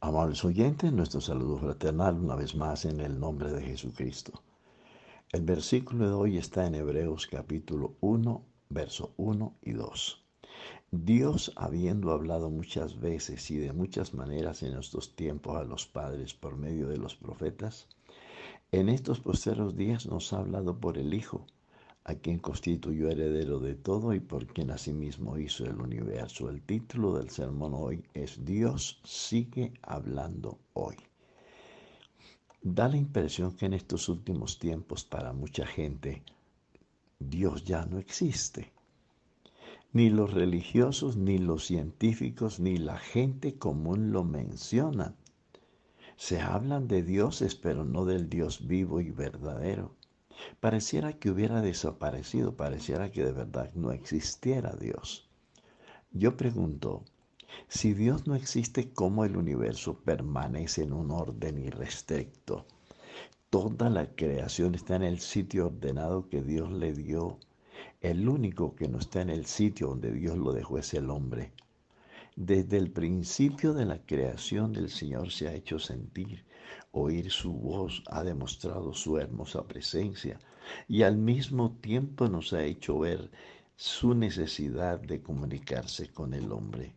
Amables oyentes, nuestro saludo fraternal una vez más en el nombre de Jesucristo. El versículo de hoy está en Hebreos capítulo 1, verso 1 y 2. Dios, habiendo hablado muchas veces y de muchas maneras en estos tiempos a los padres por medio de los profetas, en estos postreros días nos ha hablado por el Hijo, a quien constituyó heredero de todo y por quien asimismo hizo el universo. El título del sermón hoy es Dios sigue hablando hoy. Da la impresión que en estos últimos tiempos para mucha gente Dios ya no existe. Ni los religiosos, ni los científicos, ni la gente común lo mencionan. Se hablan de dioses, pero no del Dios vivo y verdadero. Pareciera que hubiera desaparecido, pareciera que de verdad no existiera Dios. Yo pregunto, si Dios no existe, ¿cómo el universo permanece en un orden irrestricto? Toda la creación está en el sitio ordenado que Dios le dio. El único que no está en el sitio donde Dios lo dejó es el hombre. Desde el principio de la creación el Señor se ha hecho sentir, oír su voz, ha demostrado su hermosa presencia y al mismo tiempo nos ha hecho ver su necesidad de comunicarse con el hombre.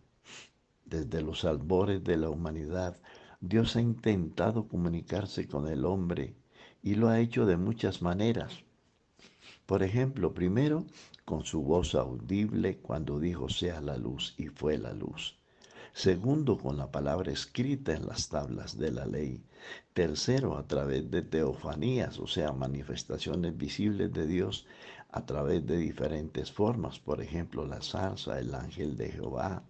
Desde los albores de la humanidad, Dios ha intentado comunicarse con el hombre y lo ha hecho de muchas maneras. Por ejemplo, primero, con su voz audible cuando dijo sea la luz y fue la luz. Segundo, con la palabra escrita en las tablas de la ley. Tercero, a través de teofanías, o sea, manifestaciones visibles de Dios a través de diferentes formas. Por ejemplo, la zarza, el ángel de Jehová,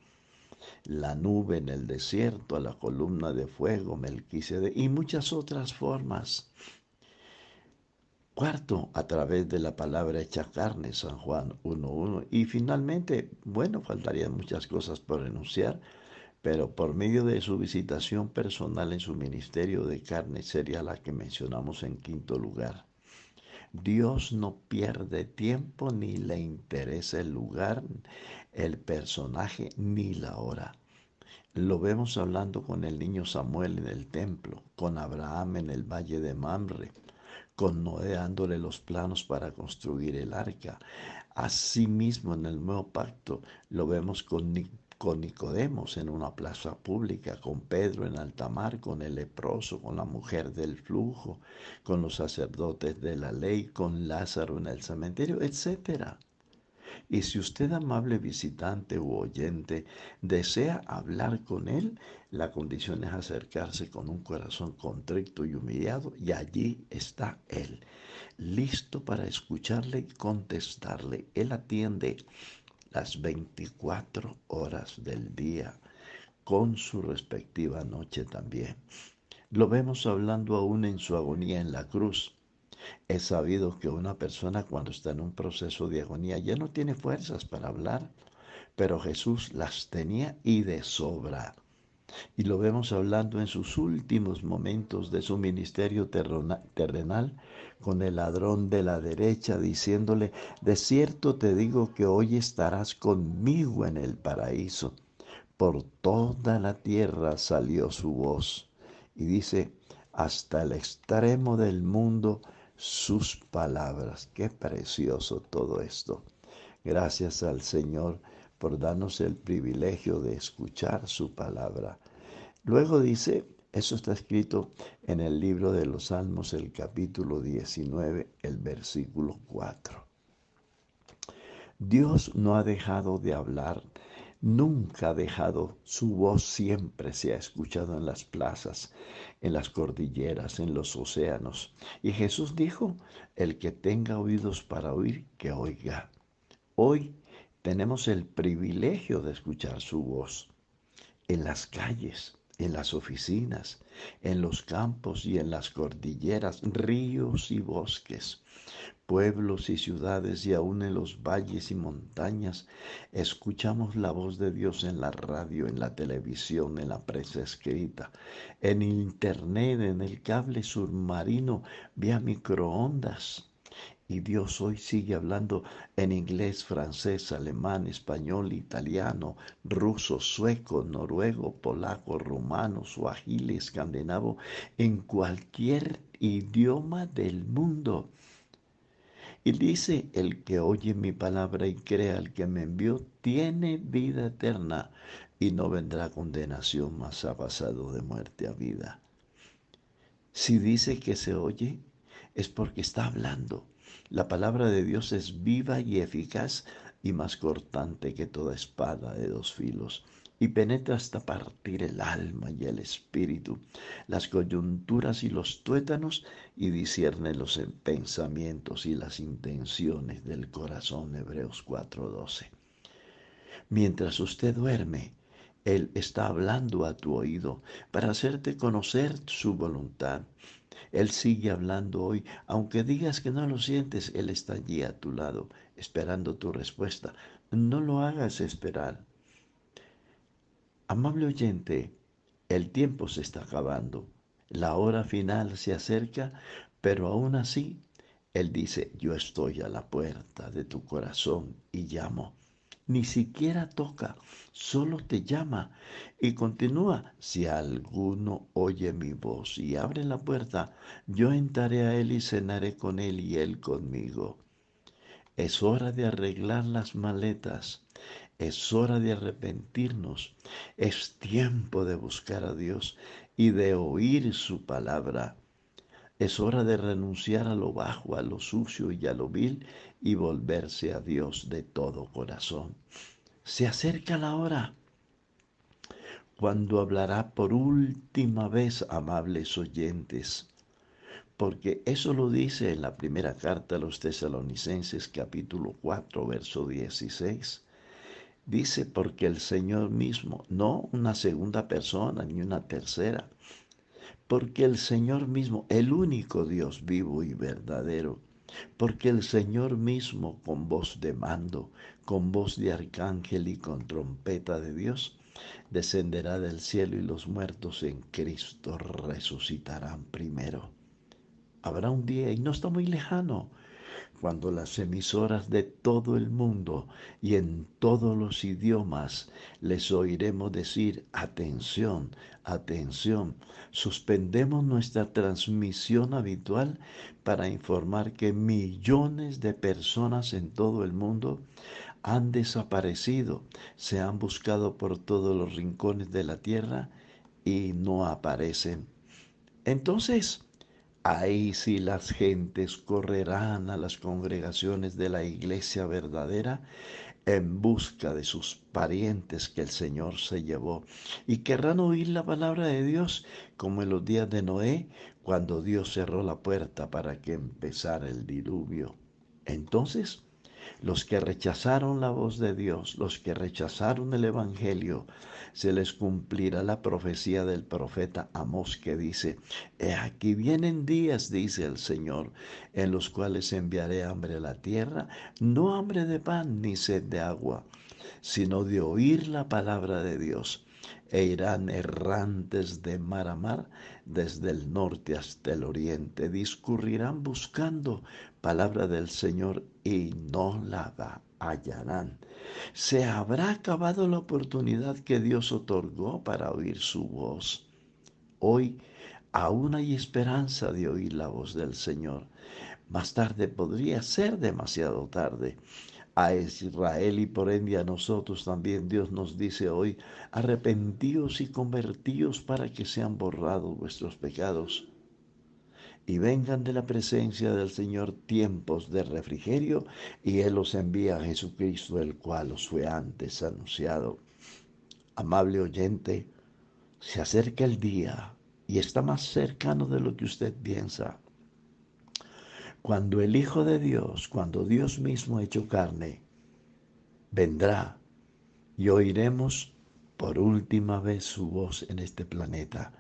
la nube en el desierto, la columna de fuego, Melquisedec y muchas otras formas. Cuarto, a través de la palabra hecha carne, San Juan 1:1. Y finalmente, bueno, faltarían muchas cosas por enunciar, pero por medio de su visitación personal en su ministerio de carne sería la que mencionamos en quinto lugar. Dios no pierde tiempo ni le interesa el lugar, el personaje ni la hora. Lo vemos hablando con el niño Samuel en el templo, con Abraham en el valle de Mamre, con Noé dándole los planos para construir el arca. Asimismo, en el nuevo pacto lo vemos con Nicodemos en una plaza pública, con Pedro en alta mar, con el leproso, con la mujer del flujo, con los sacerdotes de la ley, con Lázaro en el cementerio, etcétera. Y si usted, amable visitante u oyente, desea hablar con él, la condición es acercarse con un corazón contrito y humillado, y allí está él, listo para escucharle y contestarle. Él atiende las 24 horas del día, con su respectiva noche también. Lo vemos hablando aún en su agonía en la cruz. Es sabido que una persona cuando está en un proceso de agonía ya no tiene fuerzas para hablar, pero Jesús las tenía y de sobra. Y lo vemos hablando en sus últimos momentos de su ministerio terrenal con el ladrón de la derecha, diciéndole, de cierto te digo que hoy estarás conmigo en el paraíso. Por toda la tierra salió su voz. Y dice, hasta el extremo del mundo sus palabras. Qué precioso todo esto. Gracias al Señor por darnos el privilegio de escuchar su palabra. Luego dice, eso está escrito en el libro de los Salmos, el capítulo 19, el versículo 4. Dios no ha dejado de hablar, nunca ha dejado, su voz siempre se ha escuchado en las plazas, en las cordilleras, en los océanos. Y Jesús dijo, el que tenga oídos para oír, que oiga. Hoy tenemos el privilegio de escuchar su voz en las calles, en las oficinas, en los campos y en las cordilleras, ríos y bosques, pueblos y ciudades y aún en los valles y montañas. Escuchamos la voz de Dios en la radio, en la televisión, en la prensa escrita, en internet, en el cable submarino, vía microondas. Y Dios hoy sigue hablando en inglés, francés, alemán, español, italiano, ruso, sueco, noruego, polaco, rumano, suajili, escandinavo, en cualquier idioma del mundo. Y dice, el que oye mi palabra y crea al que me envió, tiene vida eterna y no vendrá condenación, mas ha pasado de muerte a vida. Si dice que se oye, es porque está hablando. La palabra de Dios es viva y eficaz y más cortante que toda espada de dos filos, y penetra hasta partir el alma y el espíritu, las coyunturas y los tuétanos, y discierne los pensamientos y las intenciones del corazón. Hebreos 4:12. Mientras usted duerme, Él está hablando a tu oído para hacerte conocer su voluntad. Él sigue hablando hoy, aunque digas que no lo sientes, Él está allí a tu lado, esperando tu respuesta. No lo hagas esperar. Amable oyente, el tiempo se está acabando, la hora final se acerca, pero aún así, Él dice, yo estoy a la puerta de tu corazón y llamo. Ni siquiera toca, solo te llama y continúa. Si alguno oye mi voz y abre la puerta, yo entraré a él y cenaré con él y él conmigo. Es hora de arreglar las maletas. Es hora de arrepentirnos. Es tiempo de buscar a Dios y de oír su palabra. Es hora de renunciar a lo bajo, a lo sucio y a lo vil y volverse a Dios de todo corazón. Se acerca la hora cuando hablará por última vez, amables oyentes, porque eso lo dice en la primera carta a los Tesalonicenses capítulo 4 verso 16. Dice, porque el Señor mismo, no una segunda persona ni una tercera, porque el Señor mismo, el único Dios vivo y verdadero, porque el Señor mismo con voz de mando, con voz de arcángel y con trompeta de Dios, descenderá del cielo y los muertos en Cristo resucitarán primero. Habrá un día, y no está muy lejano, cuando las emisoras de todo el mundo y en todos los idiomas les oiremos decir, atención, atención, suspendemos nuestra transmisión habitual para informar que millones de personas en todo el mundo han desaparecido, se han buscado por todos los rincones de la tierra y no aparecen. Entonces, ahí sí las gentes correrán a las congregaciones de la iglesia verdadera en busca de sus parientes que el Señor se llevó y querrán oír la palabra de Dios como en los días de Noé, cuando Dios cerró la puerta para que empezara el diluvio. Entonces, los que rechazaron la voz de Dios, los que rechazaron el Evangelio, se les cumplirá la profecía del profeta Amós que dice, he aquí vienen días, dice el Señor, en los cuales enviaré hambre a la tierra, no hambre de pan ni sed de agua, sino de oír la palabra de Dios. E irán errantes de mar a mar, desde el norte hasta el oriente. Discurrirán buscando palabra del Señor y no la hallarán. Se habrá acabado la oportunidad que Dios otorgó para oír su voz. Hoy aún hay esperanza de oír la voz del Señor. Más tarde podría ser demasiado tarde. A Israel y por ende a nosotros también Dios nos dice hoy, arrepentíos y convertíos para que sean borrados vuestros pecados y vengan de la presencia del Señor tiempos de refrigerio, y Él os envía a Jesucristo, el cual os fue antes anunciado. Amable oyente, se acerca el día y está más cercano de lo que usted piensa, cuando el Hijo de Dios, cuando Dios mismo hecho carne, vendrá y oiremos por última vez su voz en este planeta.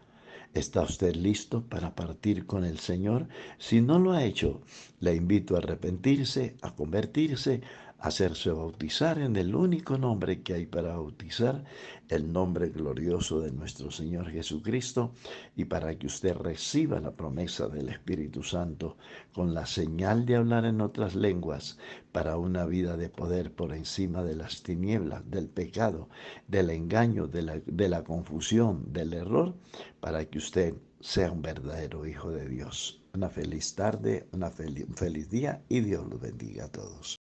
¿Está usted listo para partir con el Señor? Si no lo ha hecho, le invito a arrepentirse, a convertirse, hacerse bautizar en el único nombre que hay para bautizar, el nombre glorioso de nuestro Señor Jesucristo, y para que usted reciba la promesa del Espíritu Santo con la señal de hablar en otras lenguas para una vida de poder por encima de las tinieblas, del pecado, del engaño, de la confusión, del error, para que usted sea un verdadero hijo de Dios. Una feliz tarde, un feliz día y Dios los bendiga a todos.